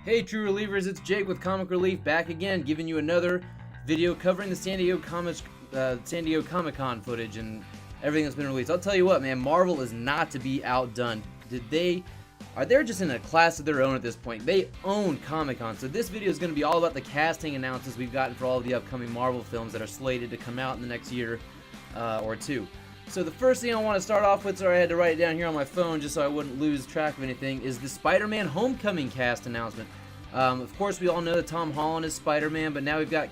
Hey True Relievers, it's Jake with Comic Relief back again, giving you another video covering the San Diego Comic-Con footage and everything that's been released. I'll tell you what, man, Marvel is not to be outdone. They're just in a class of their own at this point. They own Comic-Con, so this video is going to be all about the casting announcements we've gotten for all of the upcoming Marvel films that are slated to come out in the next year or two. So the first thing I want to start off with, sorry I had to write it down here on my phone just so I wouldn't lose track of anything, is the Spider-Man Homecoming cast announcement. Of course, we all know that Tom Holland is Spider-Man, but now we've got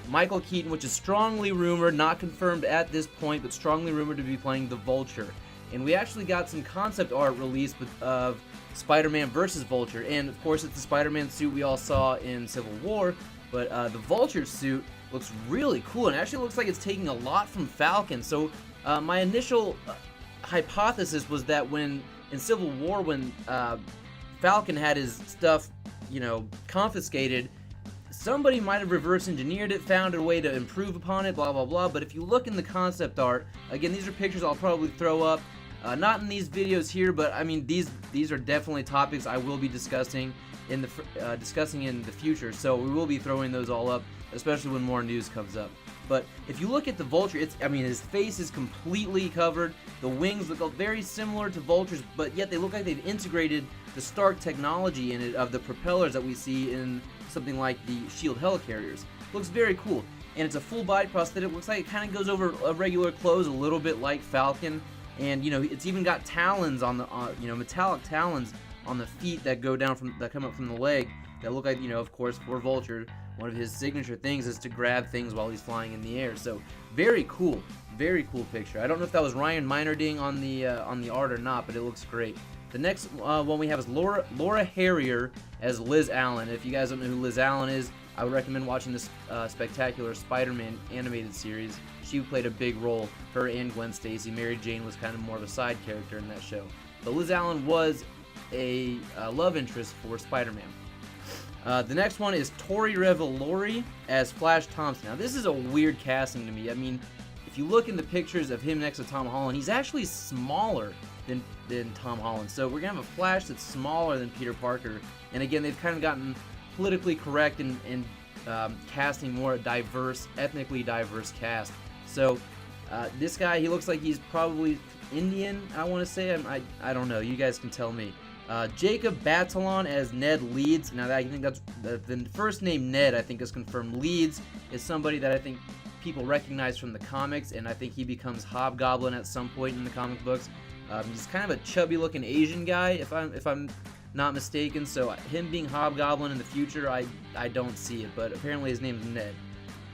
Michael Keaton, which is strongly rumored, not confirmed at this point, but strongly rumored to be playing the Vulture. And we actually got some concept art released of Spider-Man versus Vulture, and of course it's the Spider-Man suit we all saw in Civil War, but the Vulture suit looks really cool, and actually looks like it's taking a lot from Falcon. So my initial hypothesis was that in Civil War, when Falcon had his stuff, confiscated, somebody might have reverse engineered it, found a way to improve upon it, blah blah blah. But if you look in the concept art, again, these are pictures I'll probably throw up, not in these videos here, but I mean these are definitely topics I will be discussing in the future. So we will be throwing those all up, especially when more news comes up. But if you look at the Vulture, his face is completely covered. The wings look very similar to Vulture's, but yet they look like they've integrated the Stark technology in it of the propellers that we see in something like the SHIELD helicarriers. Looks very cool, and it's a full body prosthetic. Looks like it kind of goes over regular clothes a little bit like Falcon, and it's even got talons on the metallic talons on the feet that come up from the leg that look like, of course, for Vulture, one of his signature things is to grab things while he's flying in the air. So very cool picture. I don't know if that was Ryan Meinerding on the art or not, but it looks great. The next one we have is Laura Harrier as Liz Allen. If you guys don't know who Liz Allen is, I would recommend watching this spectacular Spider-Man animated series. She played a big role, her and Gwen Stacy. Mary Jane was kind of more of a side character in that show. But Liz Allen was a love interest for Spider-Man. The next one is Tori Revolori as Flash Thompson. Now, this is a weird casting to me. I mean, if you look in the pictures of him next to Tom Holland, he's actually smaller than Tom Holland. So we're going to have a Flash that's smaller than Peter Parker. And again, they've kind of gotten politically correct in casting more ethnically diverse cast. So this guy, he looks like he's probably Indian, I want to say. I don't know. You guys can tell me. Jacob Batalon as Ned Leeds. Now, I think that's the first name Ned, I think, is confirmed. Leeds is somebody that I think people recognize from the comics, and I think he becomes Hobgoblin at some point in the comic books. He's kind of a chubby-looking Asian guy, if I'm not mistaken. So him being Hobgoblin in the future, I don't see it, but apparently his name's Ned.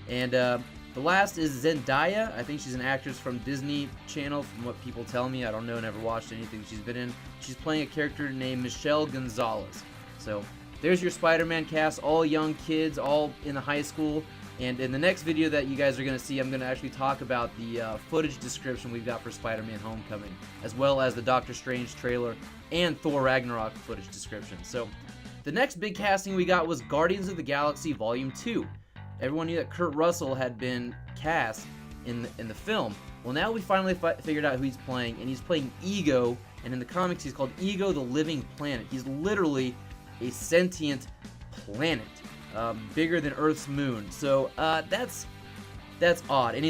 And the last is Zendaya. I think she's an actress from Disney Channel, from what people tell me. I don't know, never watched anything she's been in. She's playing a character named Michelle Gonzalez. So there's your Spider-Man cast, all young kids, all in the high school. And in the next video that you guys are going to see, I'm going to actually talk about the footage description we've got for Spider-Man Homecoming, as well as the Doctor Strange trailer and Thor Ragnarok footage description. So the next big casting we got was Guardians of the Galaxy Volume 2. Everyone knew that Kurt Russell had been cast in the film. Well, now we finally figured out who he's playing, and he's playing Ego, and in the comics he's called Ego the Living Planet. He's literally a sentient planet, bigger than Earth's moon. So that's odd. And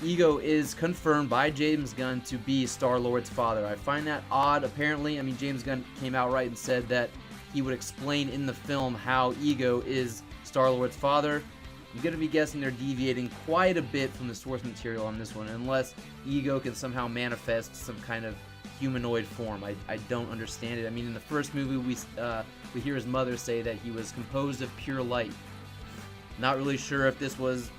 Ego is confirmed by James Gunn to be Star-Lord's father. I find that odd, apparently. I mean, James Gunn came out right and said that he would explain in the film how Ego is Star-Lord's father. I'm going to be guessing they're deviating quite a bit from the source material on this one, unless Ego can somehow manifest some kind of humanoid form. I don't understand it. I mean, in the first movie, we hear his mother say that he was composed of pure light. Not really sure if this was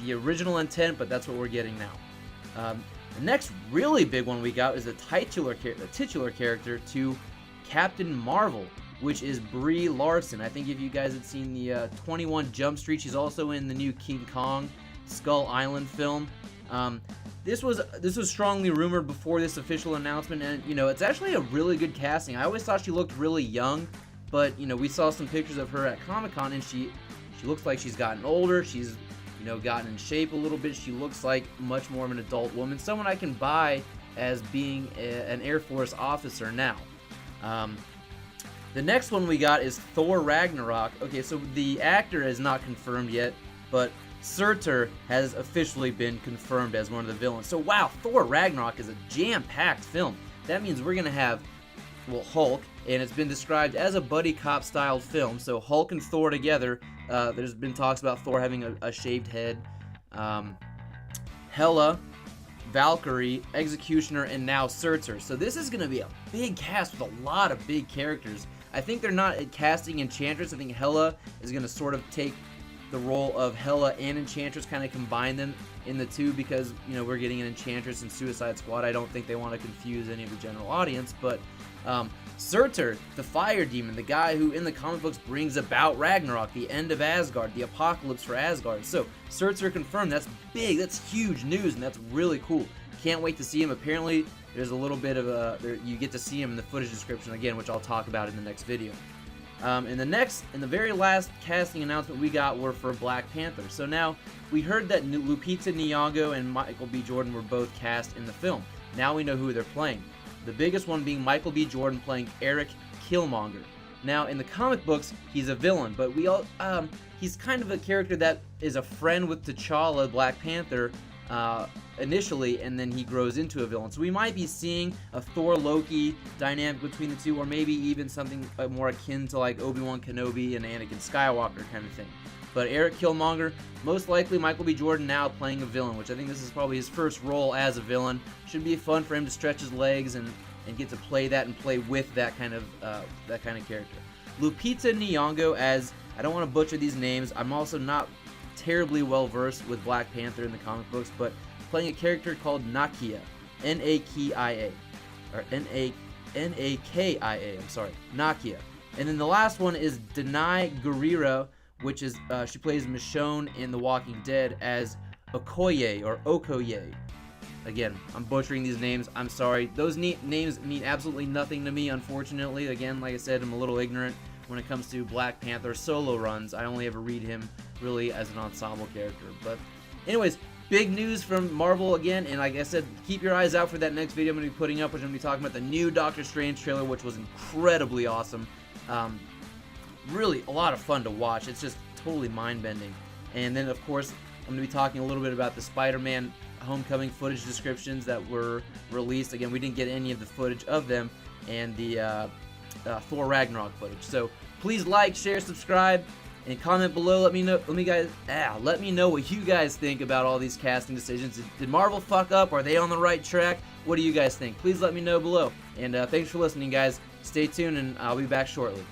the original intent, but that's what we're getting now. The next really big one we got is the titular character to Captain Marvel, which is Brie Larson. I think if you guys had seen the 21 Jump Street, she's also in the new King Kong Skull Island film. This was strongly rumored before this official announcement, and it's actually a really good casting. I always thought she looked really young, but we saw some pictures of her at Comic-Con, and she looks like she's gotten older. She's gotten in shape a little bit. She looks like much more of an adult woman, someone I can buy as being an Air Force officer now. The next one we got is Thor Ragnarok. Okay, so the actor is not confirmed yet, but Surtur has officially been confirmed as one of the villains. So wow, Thor Ragnarok is a jam-packed film. That means we're gonna have, well, Hulk, and it's been described as a buddy cop styled film. So Hulk and Thor together. There's been talks about Thor having a shaved head. Hela, Valkyrie, Executioner, and now Surtur. So this is going to be a big cast with a lot of big characters. I think they're not casting Enchantress. I think Hela is going to sort of take the role of Hela and Enchantress, kind of combine them in the two, because, you know, we're getting an Enchantress and Suicide Squad. I don't think they want to confuse any of the general audience, but Surtur, the fire demon, the guy who in the comic books brings about Ragnarok, the end of Asgard, the apocalypse for Asgard. So Surtur confirmed. That's big, that's huge news, and that's really cool. Can't wait to see him. Apparently there's a little bit of you get to see him in the footage description again, which I'll talk about in the next video. And the very last casting announcement we got were for Black Panther. So now we heard that Lupita Nyong'o and Michael B. Jordan were both cast in the film. Now we know who they're playing. The biggest one being Michael B. Jordan playing Eric Killmonger. Now in the comic books he's a villain, but he's kind of a character that is a friend with T'Challa, Black Panther, initially, and then he grows into a villain. So we might be seeing a Thor-Loki dynamic between the two, or maybe even something more akin to like Obi-Wan Kenobi and Anakin Skywalker kind of thing. But Eric Killmonger, most likely Michael B. Jordan now playing a villain, which I think this is probably his first role as a villain. Should be fun for him to stretch his legs and get to play that and play with that kind of character. Lupita Nyong'o as, I don't want to butcher these names, I'm also not terribly well versed with Black Panther in the comic books, but playing a character called Nakia, N-A-K-I-A, or N-A-K-I-A, I'm sorry, Nakia. And then the last one is Denai Guerrero, which is, she plays Michonne in The Walking Dead as Okoye, or Okoye. Again, I'm butchering these names, I'm sorry. Those names mean absolutely nothing to me, unfortunately. Again, like I said, I'm a little ignorant when it comes to Black Panther solo runs. I only ever read him really as an ensemble character. But anyways, big news from Marvel again, and like I said, keep your eyes out for that next video I'm going to be putting up, which I'm going to be talking about the new Doctor Strange trailer, which was incredibly awesome. Really a lot of fun to watch. It's just totally mind-bending. And then, of course, I'm going to be talking a little bit about the Spider-Man Homecoming footage descriptions that were released. Again, we didn't get any of the footage of them, and the Thor Ragnarok footage. So please like, share, subscribe, and comment below. Let me know what you guys think about all these casting decisions. Did Marvel fuck up? Are they on the right track? What do you guys think? Please let me know below. And thanks for listening, guys. Stay tuned, and I'll be back shortly.